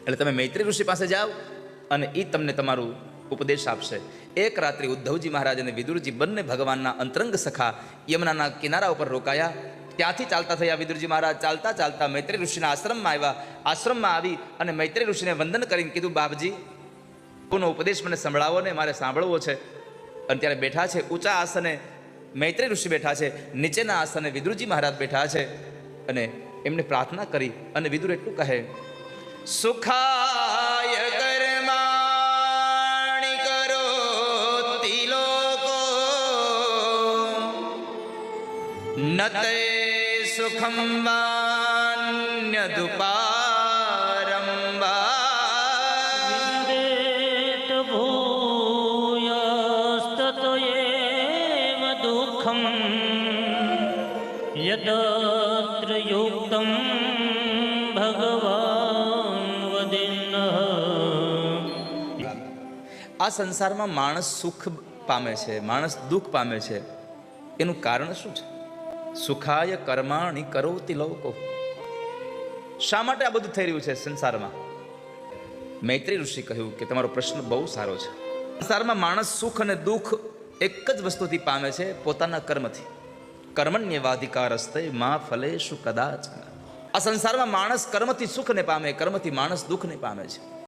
એટલે તમે મૈત્રી ઋષિ પાસે જાઓ અને એ તમને તમારું ઉપદેશ આપશે. એક રાત્રિ ઉદ્ધવજી મહારાજ અને વિદુરજી બંને ભગવાનના અંતરંગ સખા યમુનાના કિનારા ઉપર રોકાયા. ત્યાંથી ચાલતા થયા વિદુરજી મહારાજ. ચાલતા ચાલતા મૈત્રી ઋષિના આશ્રમમાં આવ્યા. આશ્રમમાં આવી અને મૈત્રી ઋષિને વંદન કરીને કીધું, બાપજી કોનો ઉપદેશ મને સંભળાવો ને, મારે સાંભળવો છે. અને ત્યારે બેઠા છે ઊંચા આસને મૈત્રી ઋષિ બેઠા છે, નીચેના આસને વિદુરજી મહારાજ બેઠા છે. અને એમને પ્રાર્થના કરી અને વિદુર એટલું કહે, સુખાય કર્માણિ કરોતિ લોકો નતે સુખમ વાન્યદુપારમ વિદેત ભૂયસ્તતયેવ દુઃખમ યદત્ર યુક્તમ ભગવાન વદેન્નઃ. આ સંસારમાં માણસ સુખ પામે છે, માણસ દુઃખ પામે છે. એનું કારણ શું છે? સુખાય કર્માણિ કરોતિ લોકો. શા માટે આ બધું થઈ રહ્યું છે સંસારમાં? મૈત્રી ઋષિ કહ્યું કે તમારો પ્રશ્ન બહુ સારો છે. સંસારમાં માણસ સુખ અને દુઃખ એક જ વસ્તુથી પામે છે, પોતાના કર્મથી. કર્મણ્યવાધિકારસ્તે મા ફલેષુ કદાચ. આ સંસારમાં માણસ કર્મથી સુખને પામે, કર્મથી માણસ દુઃખને પામે છે.